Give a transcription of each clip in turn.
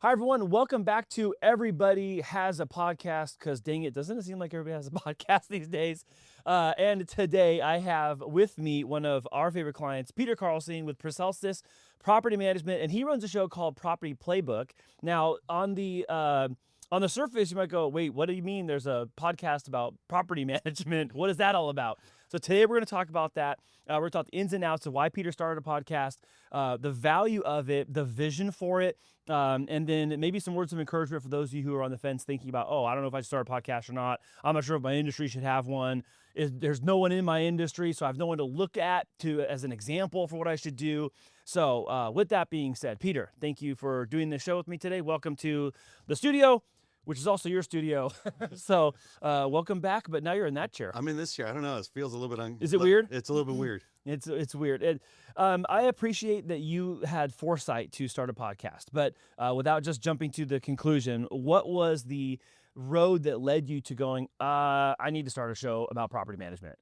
Hi, everyone. Welcome back to Everybody Has a Podcast, because dang it, doesn't it seem like everybody has a podcast these days? And today I have with me one of our favorite clients, Peter Carlsen with Praecelsus Property Management, and he runs a show called Property Playbook. Now, on the surface, you might go, wait, what do you mean there's a podcast about property management? What is that all about? So today we're going to talk about that. We're going to talk the ins and outs of why Peter started a podcast, the value of it, the vision for it, and then maybe some words of encouragement for those of you who are on the fence thinking about, I don't know if I should start a podcast or not. I'm not sure if my industry should have one. There's no one in my industry, so I have no one to look at as an example for what I should do. So with that being said, Peter, thank you for doing this show with me today. Welcome to the studio, which is also your studio. So welcome back, but now you're in that chair. I'm in this chair. I don't know. It feels a little bit... Is it weird? It's a little bit weird. It's weird. I appreciate that you had foresight to start a podcast, but without just jumping to the conclusion, what was the road that led you to going, I need to start a show about property management?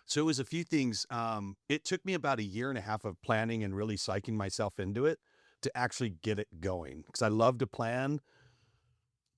So it was a few things. It took me about a year and a half of planning and really psyching myself into it to actually get it going, because I love to plan,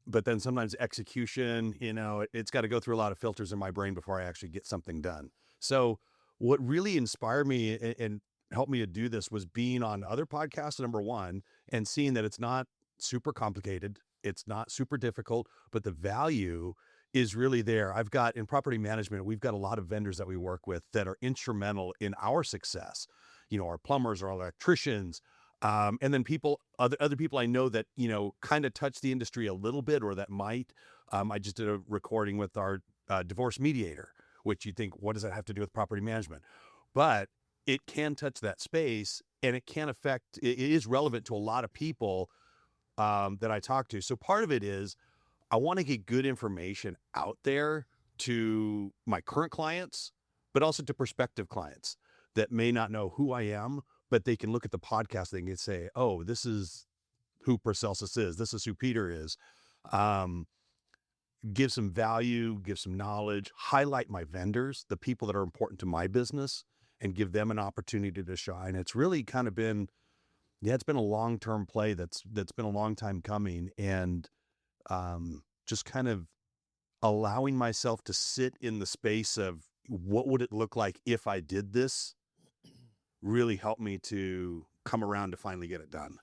but then sometimes execution, it's got to go through a lot of filters in my brain before I actually get something done. So what really inspired me and helped me to do this was being on other podcasts, number one, and seeing that it's not super complicated. It's not super difficult, but the value is really there. In property management, we've got a lot of vendors that we work with that are instrumental in our success. Our plumbers, our electricians, and then other people I know that, kind of touch the industry a little bit, or that might. I just did a recording with our divorce mediator, which you think, what does that have to do with property management? But it can touch that space, and it is relevant to a lot of people that I talk to. So part of it is I want to get good information out there to my current clients, but also to prospective clients that may not know who I am, but they can look at the podcast, they can say, oh, this is who Praecelsus is. This is who Peter is. Give some value, give some knowledge, highlight my vendors, the people that are important to my business, and give them an opportunity to shine. It's really kind of been, it's been a long-term play that's been a long time coming, and just kind of allowing myself to sit in the space of what would it look like if I did this really helped me to come around to finally get it done.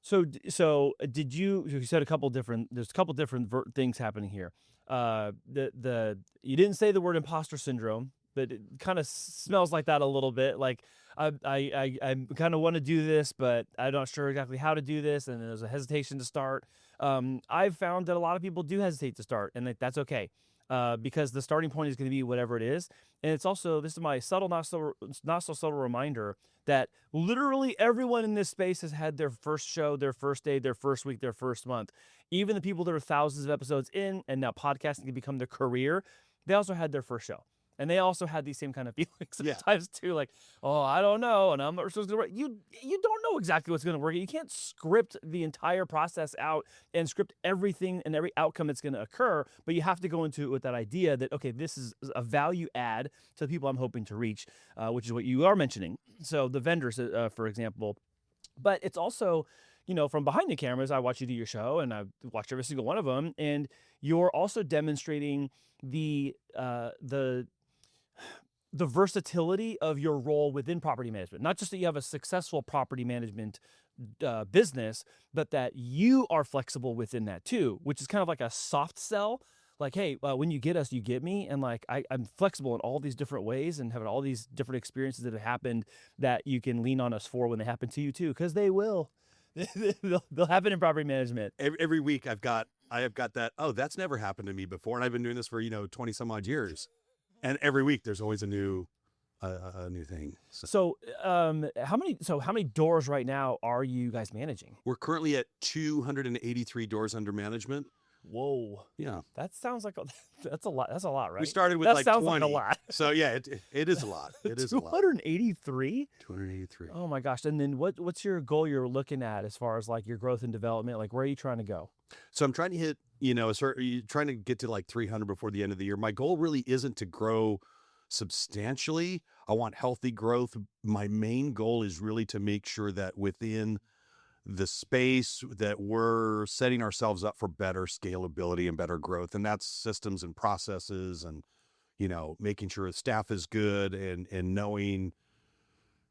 So did you said there's a couple different things happening here. You didn't say the word imposter syndrome, but it kind of smells like that a little bit. Like I kind of want to do this, but I'm not sure exactly how to do this, and there's a hesitation to start. I've found that a lot of people do hesitate to start, and that's okay. Because the starting point is going to be whatever it is. And it's also, this is my subtle, not so subtle reminder that literally everyone in this space has had their first show, their first day, their first week, their first month. Even the people that are thousands of episodes in and now podcasting can become their career, they also had their first show. And they also had these same kind of feelings sometimes too, like, I don't know, and I'm not sure it's gonna work. You don't know exactly what's gonna work. You can't script the entire process out and script everything and every outcome that's gonna occur, but you have to go into it with that idea that, okay, this is a value add to the people I'm hoping to reach, which is what you are mentioning. So the vendors, for example, but it's also, from behind the cameras, I watch you do your show, and I've watched every single one of them, and you're also demonstrating the versatility of your role within property management. Not just that you have a successful property management business, but that you are flexible within that too, which is kind of like a soft sell. Like, hey, when you get us, you get me. And like, I'm flexible in all these different ways and having all these different experiences that have happened that you can lean on us for when they happen to you too, because they will. They'll happen in property management. Every week I have got that, that's never happened to me before. And I've been doing this for, 20 some odd years. And every week there's always a new thing. So how many doors right now are you guys managing? We're currently at 283 doors under management. Whoa. Yeah. That sounds like that's a lot. That's a lot, right? We started with that like sounds 20. Like a lot. So yeah, it is a lot. It is a lot. 283? 283. Oh my gosh. And then what's your goal you're looking at as far as like your growth and development? Like, where are you trying to go? So I'm trying to hit, trying to get to like 300 before the end of the year. My goal really isn't to grow substantially. I want healthy growth. My main goal is really to make sure that within the space that we're setting ourselves up for better scalability and better growth. And that's systems and processes and, making sure the staff is good and knowing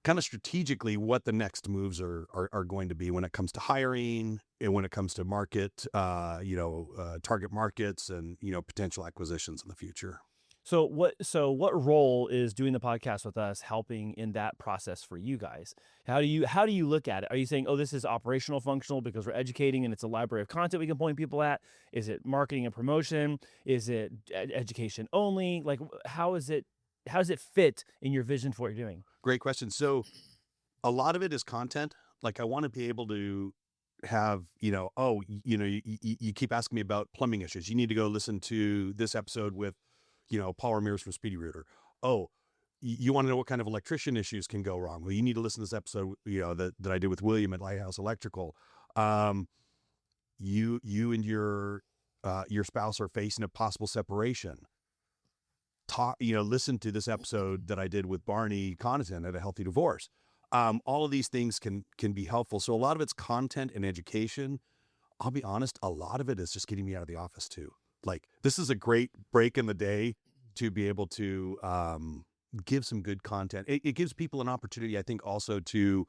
kind of strategically what the next moves are going to be when it comes to hiring and when it comes to market, target markets and, potential acquisitions in the future. So what role is doing the podcast with us helping in that process for you guys? How do you look at it? Are you saying, oh, this is operational functional because we're educating and it's a library of content we can point people at? Is it marketing and promotion? Is it education only? Like, how does it fit in your vision for what you're doing? Great question. So a lot of it is content. Like I want to be able to have, you keep asking me about plumbing issues. You need to go listen to this episode with, Paul Ramirez from Speedy Rooter. Oh, you want to know what kind of electrician issues can go wrong? Well, you need to listen to this episode, that I did with William at Lighthouse Electrical. You and your spouse are facing a possible separation. Listen to this episode that I did with Barney Connaughton at A Healthy Divorce. All of these things can be helpful. So a lot of it's content and education. I'll be honest, a lot of it is just getting me out of the office too. Like this is a great break in the day to be able to give some good content. It gives people an opportunity, I think, also to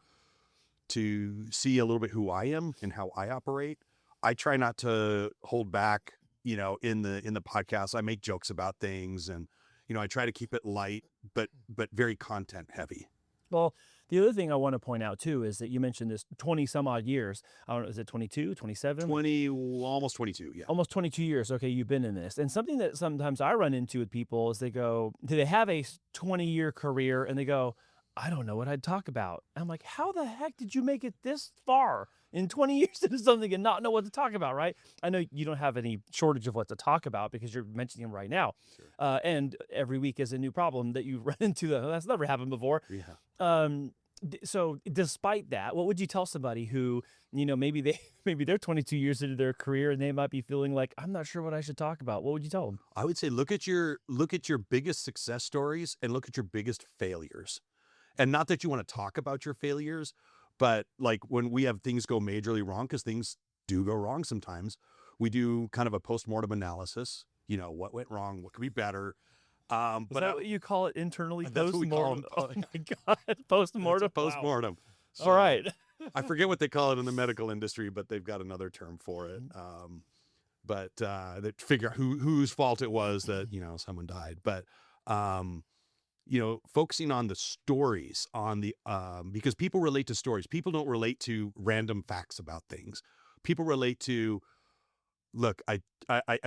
see a little bit who I am and how I operate. I try not to hold back, in the podcast. I make jokes about things and, I try to keep it light, but very content heavy. Well, the other thing I want to point out too is that you mentioned this 20 some odd years. I don't know, is it 22, 27? 20, almost 22, yeah. Almost 22 years. Okay, you've been in this. And something that sometimes I run into with people is they go, do they have a 20-year career? And they go, I don't know what I'd talk about. I'm like, how the heck did you make it this far in 20 years into something and not know what to talk about, right? I know you don't have any shortage of what to talk about because you're mentioning them right now. Sure. And every week is a new problem that you run into. That's never happened before. Yeah. So despite that, what would you tell somebody who, maybe they're 22 years into their career and they might be feeling like, I'm not sure what I should talk about. What would you tell them? I would say, look at your biggest success stories and look at your biggest failures. And not that you want to talk about your failures, but like when we have things go majorly wrong, because things do go wrong sometimes, we do kind of a postmortem analysis, what went wrong, what could be better. Is that what you call it internally? That's what we call them. Oh my God. Postmortem? Postmortem. Wow. So, all right. I forget what they call it in the medical industry, but they've got another term for it. But they figure out whose fault it was that, someone died. But, focusing on the stories because people relate to stories. People don't relate to random facts about things. People relate to, look, I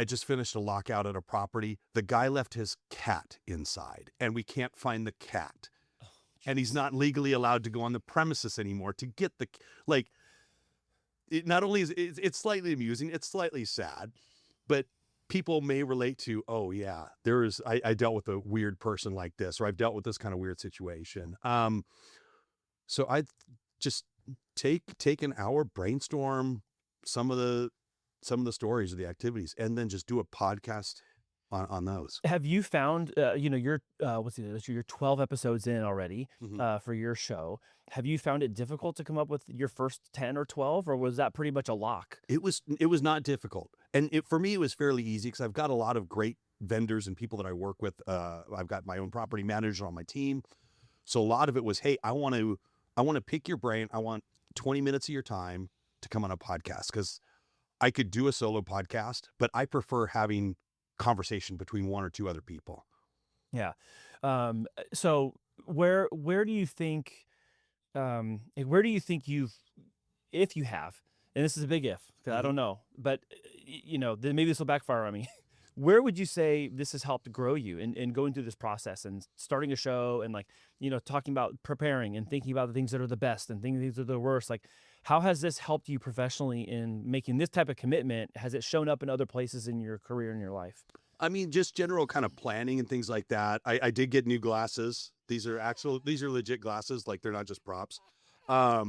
just finished a lockout at a property. The guy left his cat inside and we can't find the cat. And he's not legally allowed to go on the premises anymore to get not only is it's slightly amusing, it's slightly sad, but people may relate to, oh yeah, I dealt with a weird person like this, or I've dealt with this kind of weird situation. So I just take an hour, brainstorm some of the stories or the activities, and then just do a podcast on those. Have you found, you're 12 episodes in already for your show. Have you found it difficult to come up with your first 10 or 12, or was that pretty much a lock? It was not difficult. And for me, it was fairly easy because I've got a lot of great vendors and people that I work with. I've got my own property manager on my team. So a lot of it was, hey, I want to pick your brain. I want 20 minutes of your time to come on a podcast, because I could do a solo podcast, but I prefer having conversation between one or two other people. Yeah. So where do you think if you have, and this is a big if, because I don't know, but then maybe this will backfire on me. Where would you say this has helped grow you in going through this process and starting a show and talking about preparing and thinking about the things that are the best and things that are the worst? Like, how has this helped you professionally in making this type of commitment? Has it shown up in other places in your career and your life? I mean, just general kind of planning and things like that. I did get new glasses. These are legit glasses. Like, they're not just props. But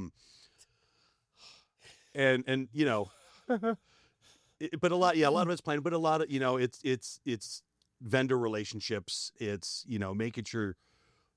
a lot of it's planning, but a lot of, it's vendor relationships. It's, making sure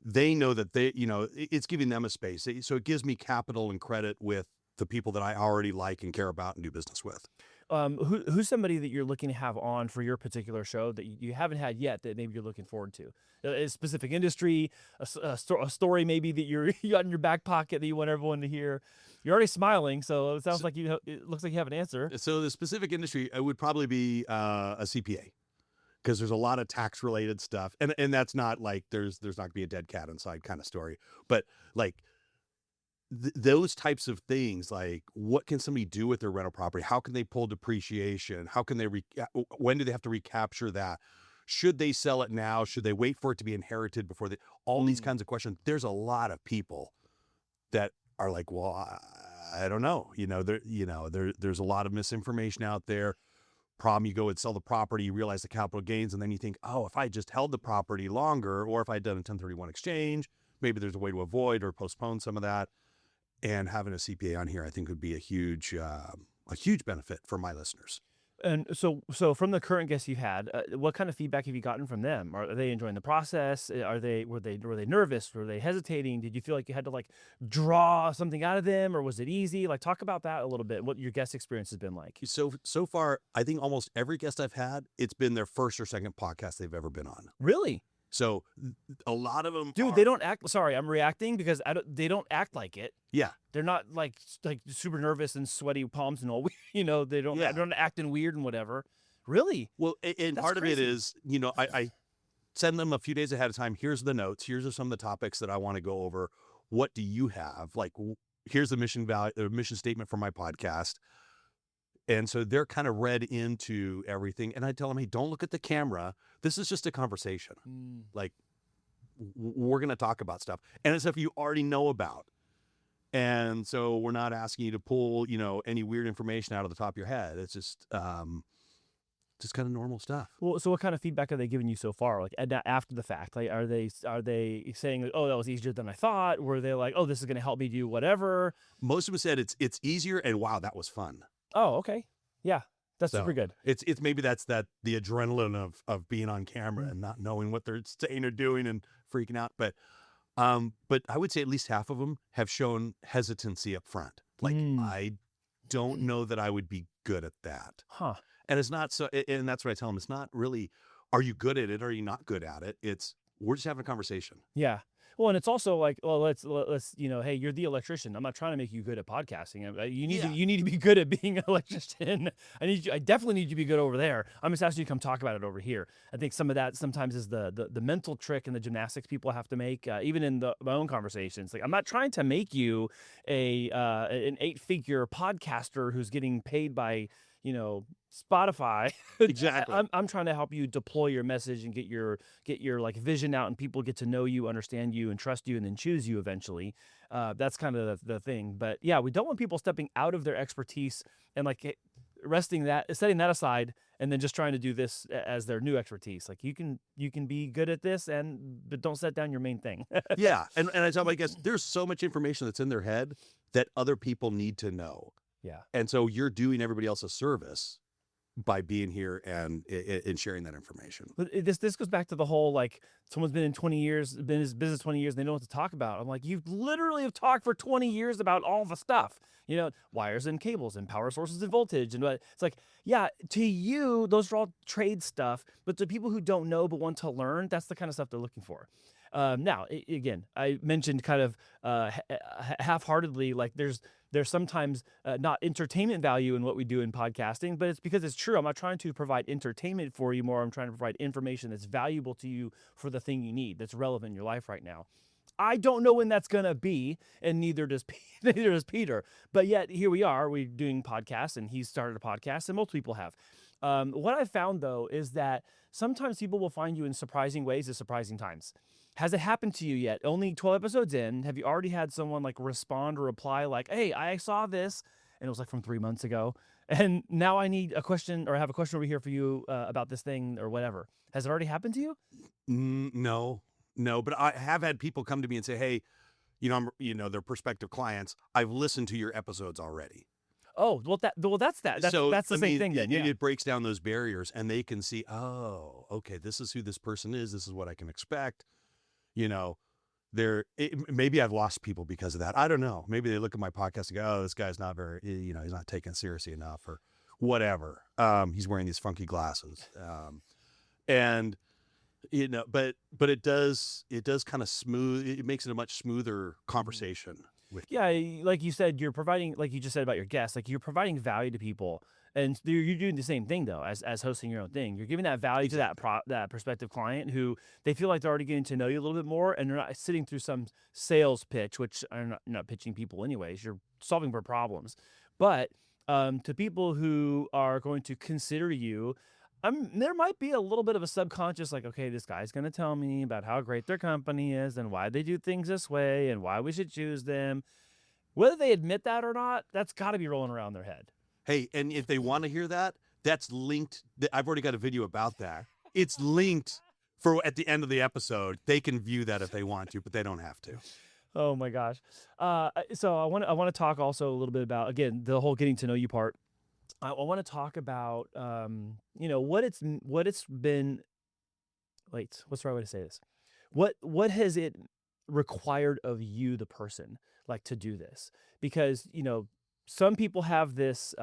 they know that it's giving them a space. So it gives me capital and credit with the people that I already like and care about and do business with. Who's somebody that you're looking to have on for your particular show that you haven't had yet that maybe you're looking forward to? A specific industry, a story maybe that you got in your back pocket that you want everyone to hear. You're already smiling, so it sounds like it looks like you have an answer. So the specific industry, it would probably be a CPA, because there's a lot of tax related stuff, and that's not like there's not gonna be a dead cat inside kind of story, but like those types of things, like what can somebody do with their rental property? How can they pull depreciation? How can they when do they have to recapture that? Should they sell it now? Should they wait for it to be inherited before they? All these kinds of questions. There's a lot of people that are like, well, I don't know. There's a lot of misinformation out there. Problem, you go and sell the property, you realize the capital gains, and then you think, oh, if I just held the property longer, or if I'd done a 1031 exchange, maybe there's a way to avoid or postpone some of that. And having a CPA on here, I think, would be a huge benefit for my listeners. And so from the current guests you had, what kind of feedback have you gotten from them? Are they enjoying the process? Were they nervous? Were they hesitating? Did you feel like you had to like draw something out of them, or was it easy? Like, talk about that a little bit. What your guest experience has been like. So far, I think almost every guest I've had, it's been their first or second podcast they've ever been on. Really? So a lot of them, dude, they don't act. Sorry, I'm reacting because they don't act like it. Yeah, they're not like super nervous and sweaty palms and all. They don't. They don't acting weird and whatever. Really? Well, and part of it is, I send them a few days ahead of time. Here's the notes. Here's some of the topics that I want to go over. What do you have? Like, here's the mission statement for my podcast. And so they're kind of read into everything. And I tell them, hey, don't look at the camera. This is just a conversation. Like, we're going to talk about stuff. And it's stuff you already know about. And so we're not asking you to pull, any weird information out of the top of your head. It's just kind of normal stuff. Well, so what kind of feedback are they giving you so far? Like, after the fact, like, are they saying, oh, that was easier than I thought? Were they like, oh, this is going to help me do whatever? Most of them said it's easier, and wow, that was fun. Oh, okay. Yeah. That's super good. It's maybe that's the adrenaline of being on camera and not knowing what they're saying or doing and freaking out. But I would say at least half of them have shown hesitancy up front. Like, I don't know that I would be good at that. Huh. And it's not so, and that's what I tell them. It's not really, are you good at it? Or are you not good at it? It's, we're just having a conversation. Yeah. Well, and it's also like, well, let's hey, you're the electrician. I'm not trying to make you good at podcasting. You need to be good at being an electrician. I definitely need you to be good over there. I'm just asking you to come talk about it over here. I think some of that sometimes is the mental trick and the gymnastics people have to make, even in my own conversations. Like, I'm not trying to make you an 8-figure podcaster who's getting paid by, Spotify. Exactly. I'm trying to help you deploy your message and get your like vision out, and people get to know you, understand you, and trust you, and then choose you eventually. That's kind of the thing. But yeah, we don't want people stepping out of their expertise and like setting that aside, and then just trying to do this as their new expertise. Like, you can be good at this, but don't set down your main thing. Yeah, and I tell my guests, there's so much information that's in their head that other people need to know. Yeah, and so you're doing everybody else a service by being here and sharing that information. But this goes back to the whole, like, someone's been in his business 20 years, and they know what to talk about. I'm like, you literally have talked for 20 years about all the stuff, wires and cables and power sources and voltage. And it's like, yeah, to you, those are all trade stuff. But to people who don't know but want to learn, that's the kind of stuff they're looking for. Now, again, I mentioned kind of half-heartedly, like, there's sometimes not entertainment value in what we do in podcasting, but it's because it's true. I'm not trying to provide entertainment for you more. I'm trying to provide information that's valuable to you for the thing you need, that's relevant in your life right now. I don't know when that's going to be, and neither does Peter. But yet, here we are. We're doing podcasts, and he's started a podcast, and most people have. What I've found, though, is that sometimes people will find you in surprising ways at surprising times. Has it happened to you yet? Only 12 episodes in, have you already had someone like respond or reply like, hey, I saw this, and it was like from 3 months ago, and now I need a question, or I have a question over here for you about this thing or whatever. Has it already happened to you? No, but I have had people come to me and say, hey, they're prospective clients. I've listened to your episodes already. Oh, well, that's that. That's the same thing then. Yeah. It breaks down those barriers, and they can see, oh, okay, this is who this person is. This is what I can expect. maybe I've lost people because of that. I don't know. Maybe they look at my podcast and go, "Oh, this guy's not very, he's not taken it seriously enough," or whatever. He's wearing these funky glasses, and but it does kind of smooth. It makes it a much smoother conversation. Yeah, like you said, you're providing, like you just said about your guests, like you're providing value to people, and you're doing the same thing though as hosting your own thing. You're giving that value to that prospective client who they feel like they're already getting to know you a little bit more, and they're not sitting through some sales pitch, which are not pitching people anyways. You're solving their problems, but to people who are going to consider you. There might be a little bit of a subconscious, like, okay, this guy's going to tell me about how great their company is and why they do things this way and why we should choose them. Whether they admit that or not, that's got to be rolling around their head. Hey, and if they want to hear that, that's linked. I've already got a video about that. It's linked for at the end of the episode. They can view that if they want to, but they don't have to. Oh my gosh. So I want to talk also a little bit about, again, the whole getting to know you part. I want to talk about, what it's been. Wait, what's the right way to say this? What has it required of you, the person, like to do this? Because some people have this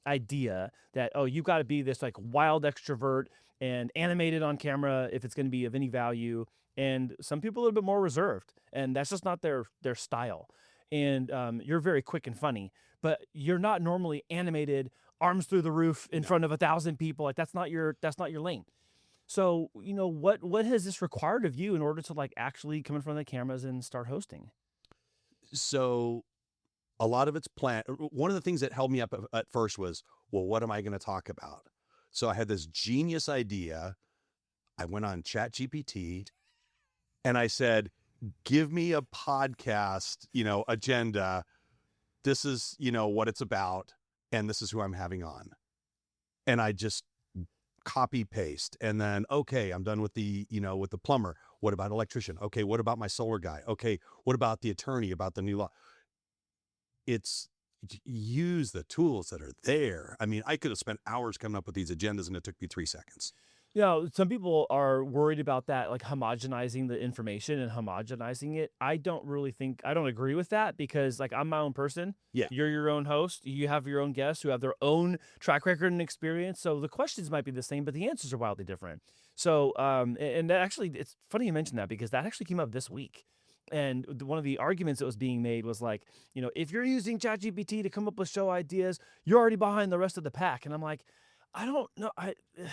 idea that, oh, you got to be this like wild extrovert and animated on camera if it's going to be of any value, and some people are a little bit more reserved, and that's just not their style. And you're very quick and funny, but you're not normally animated, arms through the roof in front of 1,000 people. Like that's not your lane. So, what has this required of you in order to like actually come in front of the cameras and start hosting? So a lot of it's planned. One of the things that held me up at first was, well, what am I going to talk about? So I had this genius idea. I went on ChatGPT and I said, give me a podcast, agenda. This is, what it's about. And this is who I'm having on. And I just copy paste. And then, okay, I'm done with the plumber. What about electrician? Okay. What about my solar guy? Okay. What about the attorney about the new law? It's use the tools that are there. I mean, I could have spent hours coming up with these agendas and it took me 3 seconds. Some people are worried about that, like homogenizing the information and homogenizing it. I don't agree with that because like I'm my own person. Yeah. You're your own host. You have your own guests who have their own track record and experience. So the questions might be the same, but the answers are wildly different. So, and that actually, it's funny you mentioned that because that actually came up this week. And one of the arguments that was being made was like, if you're using ChatGPT to come up with show ideas, you're already behind the rest of the pack. And I'm like, I don't know.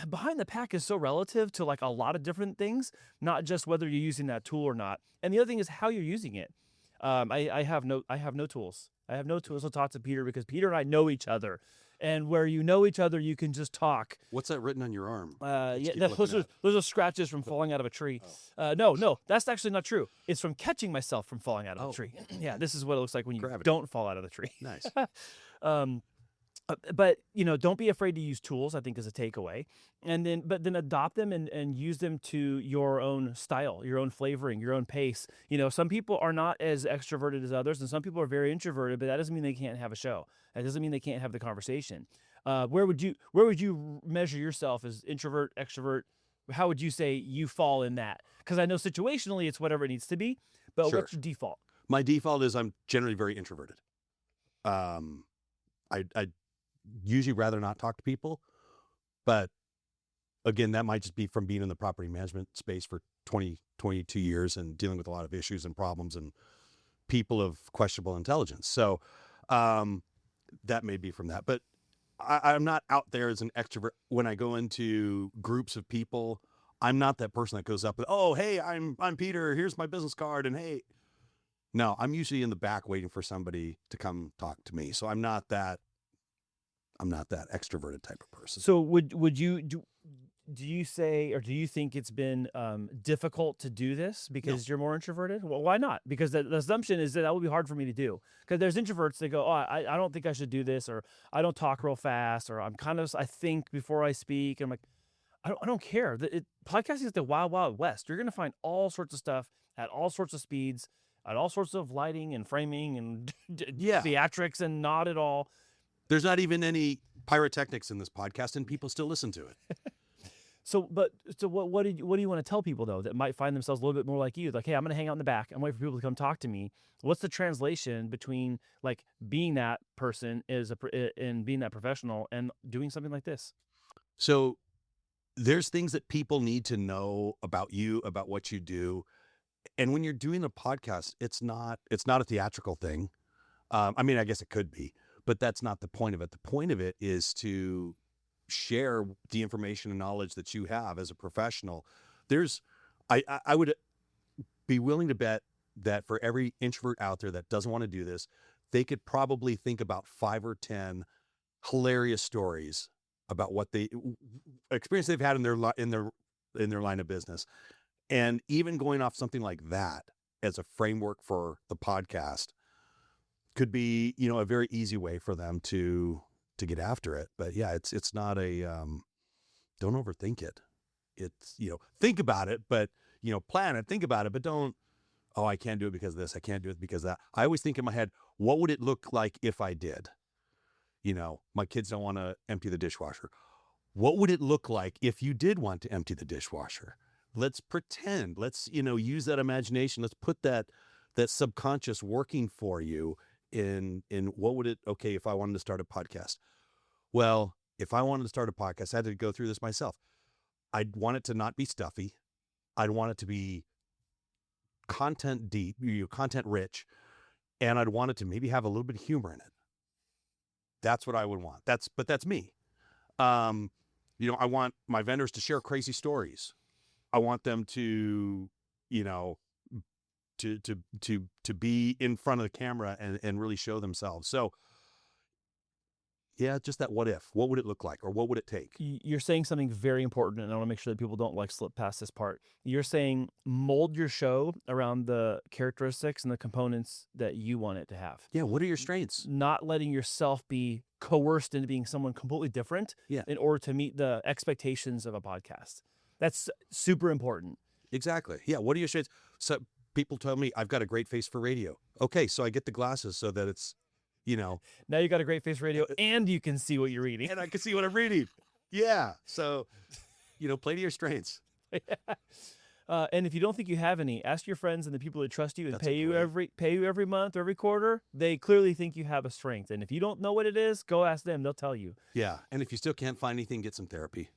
Behind the pack is so relative to like a lot of different things, not just whether you're using that tool or not. And the other thing is how you're using it. I have no tools. I have no tools to talk to Peter because Peter and I know each other. And where you know each other, you can just talk. What's that written on your arm? Those are scratches from falling out of a tree. Oh. No, that's actually not true. It's from catching myself from falling out of a tree. Yeah, this is what it looks like when you don't fall out of the tree. Nice. But don't be afraid to use tools, I think, is a takeaway. But then adopt them and use them to your own style, your own flavoring, your own pace. Some people are not as extroverted as others, and some people are very introverted, but that doesn't mean they can't have a show. That doesn't mean they can't have the conversation. Where would you measure yourself as introvert, extrovert? How would you say you fall in that? Because I know situationally it's whatever it needs to be, but Sure. What's your default? My default is I'm generally very introverted. I usually rather not talk to people, but again, that might just be from being in the property management space for 22 years and dealing with a lot of issues and problems and people of questionable intelligence. So that may be from that, but I'm not out there as an extrovert. When I go into groups of people, I'm not that person that goes up with, oh, hey, I'm Peter, here's my business card. And hey, no, I'm usually in the back waiting for somebody to come talk to me. So I'm not that extroverted type of person. So would you do you say, or do you think it's been difficult to do this because you're more introverted? Well, why not? Because the assumption is that would be hard for me to do. Because there's introverts that go, oh, I don't think I should do this, or I don't talk real fast, or I think before I speak. I'm like, I don't care. Podcasting is the wild, wild west. You're going to find all sorts of stuff at all sorts of speeds, at all sorts of lighting and framing and theatrics and not at all. There's not even any pyrotechnics in this podcast, and people still listen to it. So what do you want to tell people though that might find themselves a little bit more like you? Like, hey, I'm gonna hang out in the back. I'm waiting for people to come talk to me. What's the translation between like being that person and being that professional and doing something like this? So there's things that people need to know about you, about what you do. And when you're doing a podcast, it's not a theatrical thing. I mean, I guess it could be, but that's not the point of it. The point of it is to share the information and knowledge that you have as a professional. I would be willing to bet that for every introvert out there that doesn't want to do this, they could probably think about 5 or 10 hilarious stories about what they experience they've had in their line of business. And even going off something like that as a framework for the podcast could be, a very easy way for them to get after it. But yeah, it's not a, don't overthink it. It's, think about it, but, plan it, think about it, but don't, oh, I can't do it because of this. I can't do it because of that. I always think in my head, what would it look like if I did? My kids don't want to empty the dishwasher. What would it look like if you did want to empty the dishwasher? Let's pretend, let's, use that imagination. Let's put that subconscious working for you in what would it, okay, if I wanted to start a podcast. Well, if I wanted to start a podcast, I had to go through this myself. I'd want it to not be stuffy. I'd want it to be content deep, content rich, and I'd want it to maybe have a little bit of humor in it. That's what I would want. But that's me. I want my vendors to share crazy stories. I want them to, to be in front of the camera and really show themselves. So yeah, just that what if, what would it look like or what would it take? You're saying something very important, and I want to make sure that people don't slip past this part. You're saying mold your show around the characteristics and the components that you want it to have. Yeah. What are your strengths? Not letting yourself be coerced into being someone completely different in order to meet the expectations of a podcast. That's super important. Exactly. Yeah. What are your strengths? So people tell me I've got a great face for radio. Okay. So I get the glasses so that it's, now you got a great face for radio and you can see what you're reading. And I can see what I'm reading. Yeah. So, play to your strengths. And if you don't think you have any, ask your friends and the people that trust you and pay you every month or every quarter. They clearly think you have a strength. And if you don't know what it is, go ask them. They'll tell you. Yeah. And if you still can't find anything, get some therapy.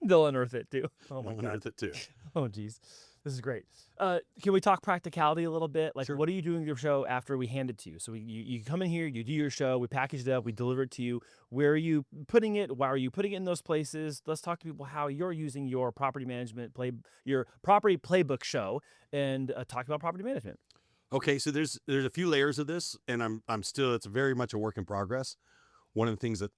They'll unearth it too. Oh my God. Unearth it too. Oh, geez. This is great. Can we talk practicality a little bit? Like, Sure. What are you doing with your show after we hand it to you? So you come in here, you do your show, we package it up, we deliver it to you. Where are you putting it? Why are you putting it in those places? Let's talk to people how you're using your property management your property playbook show, and talk about property management. Okay, so there's a few layers of this, and I'm still, it's very much a work in progress. One of the things that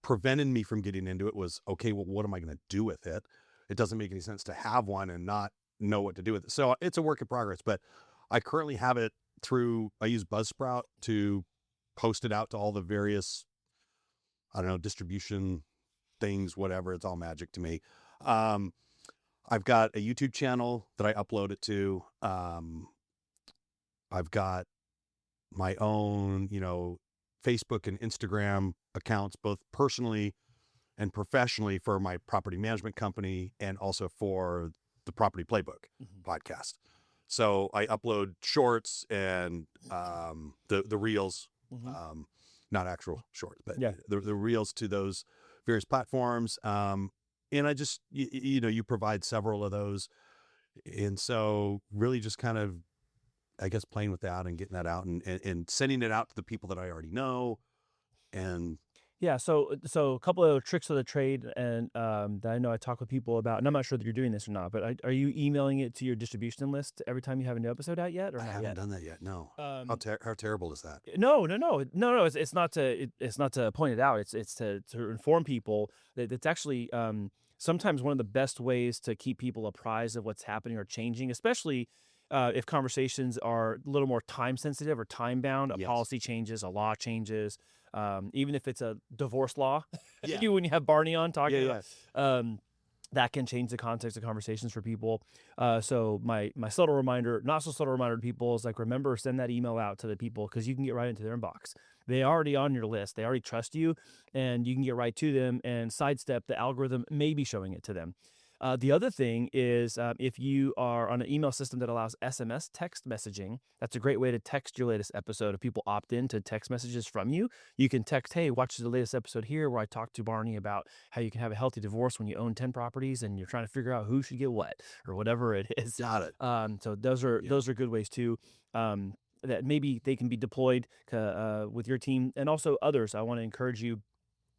prevented me from getting into it was, okay, well, what am I going to do with it? It doesn't make any sense to have one and not know what to do with it. So it's a work in progress, but I currently have it I use Buzzsprout to post it out to all the various, distribution things, whatever. It's all magic to me. I've got a YouTube channel that I upload it to. I've got my own, Facebook and Instagram accounts, both personally and professionally for my property management company and also for the Property Playbook podcast. So I upload shorts and the reels, not actual shorts, but the reels to those various platforms. And I just, you provide several of those. And so really just kind of, I guess, playing with that and getting that out and sending it out to the people that I already know. And yeah, so a couple of tricks of the trade, and that I know I talk with people about, and I'm not sure that you're doing this or not, but are you emailing it to your distribution list every time you have a new episode out yet, or I not haven't yet? done that yet. No. How terrible is that? No. It's not to point it out. It's to inform people that it's actually sometimes one of the best ways to keep people apprised of what's happening or changing, especially if conversations are a little more time sensitive or time bound. A policy changes, a law changes. Even if it's a divorce law, when you have Barney on talking about, that can change the context of conversations for people. So my subtle reminder, not so subtle reminder to people is like, remember, send that email out to the people because you can get right into their inbox. They're already on your list. They already trust you, and you can get right to them and sidestep the algorithm maybe showing it to them. The other thing is if you are on an email system that allows SMS text messaging, that's a great way to text your latest episode. If people opt in to text messages from you, you can text, hey, watch the latest episode here where I talked to Barney about how you can have a healthy divorce when you own 10 properties and you're trying to figure out who should get what or whatever it is. Got it. So those are good ways too. That maybe they can be deployed with your team and also others. I want to encourage you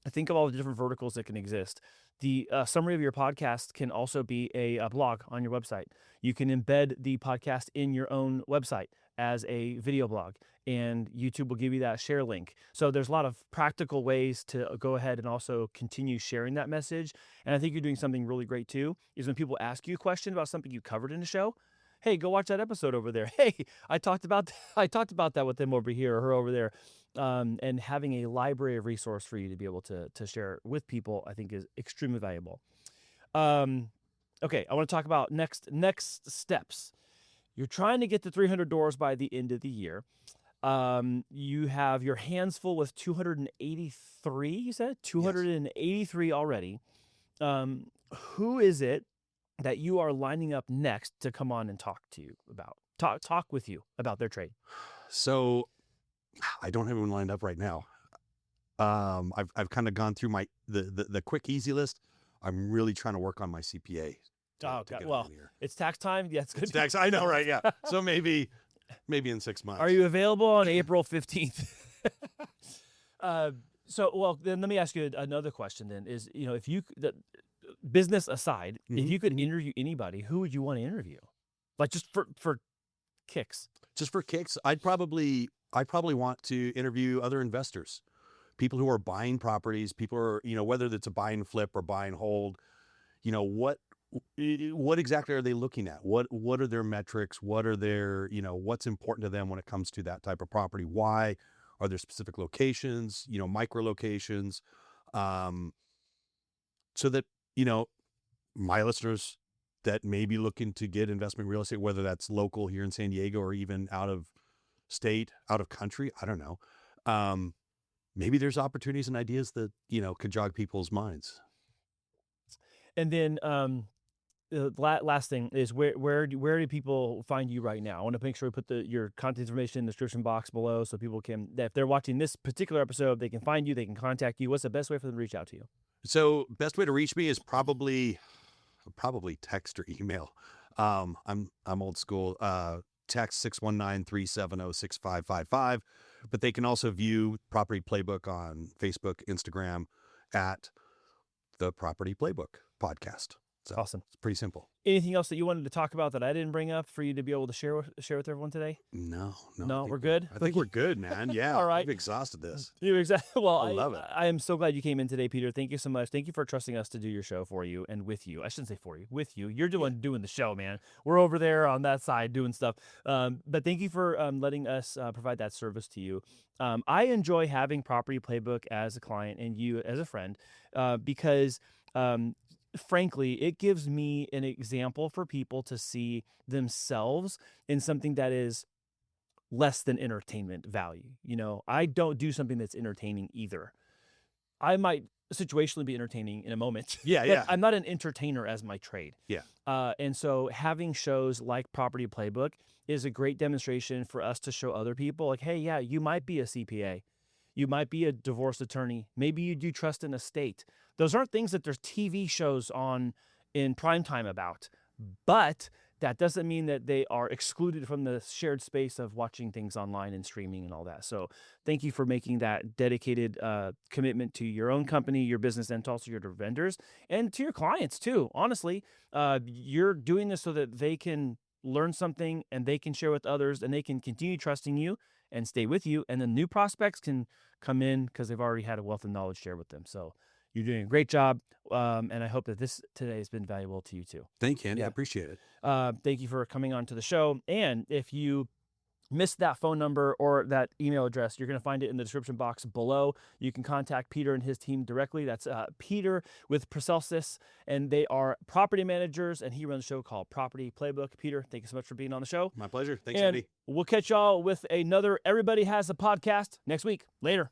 to think of all the different verticals that can exist. The summary of your podcast can also be a blog on your website. You can embed the podcast in your own website as a video blog, and YouTube will give you that share link. So there's a lot of practical ways to go ahead and also continue sharing that message. And I think you're doing something really great too, is when people ask you a question about something you covered in the show, hey, go watch that episode over there. Hey, I talked about that with them over here or her over there. And having a library of resource for you to be able to share with people, I think is extremely valuable. Okay, I want to talk about next steps. You're trying to get to 300 doors by the end of the year. You have your hands full with 283, you said? 283 already. Who is it that you are lining up next to come on and talk to you about, talk with you about their trade? So I don't have one lined up right now. I've kind of gone through the quick, easy list. I'm really trying to work on my CPA. Oh, God. Well, it's tax time. Yeah, it's good. It's tax. I know, right? Yeah. So maybe in 6 months. Are you available on April 15th? Well, then let me ask you another question then is, if you, business aside, if you could interview anybody, who would you want to interview? Like just for kicks. Just for kicks, I'd probably want to interview other investors, people who are buying properties, people who are, whether it's a buy and flip or buy and hold, what exactly are they looking at? What are their metrics? What are their, what's important to them when it comes to that type of property? Why are there specific locations, micro locations, so that, my listeners that may be looking to get investment real estate, whether that's local here in San Diego or even out of state, out of country, I don't know. Maybe there's opportunities and ideas that, could jog people's minds. And then the last thing is where do people find you right now? I want to make sure we put your contact information in the description box below so people can, if they're watching this particular episode, they can find you, they can contact you. What's the best way for them to reach out to you? So best way to reach me is probably text or email. I'm old school. Text 619-370-6555, but they can also view Property Playbook on Facebook, Instagram at the Property Playbook podcast. So awesome. It's pretty simple. Anything else that you wanted to talk about that I didn't bring up for you to be able to share with everyone today? No, we're good. I think we're good, man. Yeah. All right. I've exhausted this. Well, I love it. I am so glad you came in today, Peter. Thank you so much. Thank you for trusting us to do your show for you and with you. I shouldn't say for you, with you. You're doing the show, man. We're over there on that side doing stuff. But thank you for letting us provide that service to you. I enjoy having Property Playbook as a client and you as a friend because frankly, it gives me an example for people to see themselves in something that is less than entertainment value. I don't do something that's entertaining either. I might situationally be entertaining in a moment. Yeah. I'm not an entertainer as my trade. Yeah. And so having shows like Property Playbook is a great demonstration for us to show other people like, hey, yeah, you might be a CPA. You might be a divorce attorney. Maybe you do trust in estate. Those aren't things that there's TV shows on in prime time about, but that doesn't mean that they are excluded from the shared space of watching things online and streaming and all that. So thank you for making that dedicated commitment to your own company, your business, and also your vendors and to your clients too. Honestly, you're doing this so that they can learn something and they can share with others and they can continue trusting you and stay with you. And then new prospects can come in because they've already had a wealth of knowledge shared with them. So you're doing a great job. And I hope that this today has been valuable to you too. Thank you, Andy. I appreciate it. Thank you for coming on to the show. And if you missed that phone number or that email address, you're going to find it in the description box below. You can contact Peter and his team directly. That's Peter with Praecelsus, and they are property managers, and he runs a show called Property Playbook. Peter, thank you so much for being on the show. My pleasure. Thanks, And Andy. we'll catch y'all with another Everybody Has a Podcast next week. Later.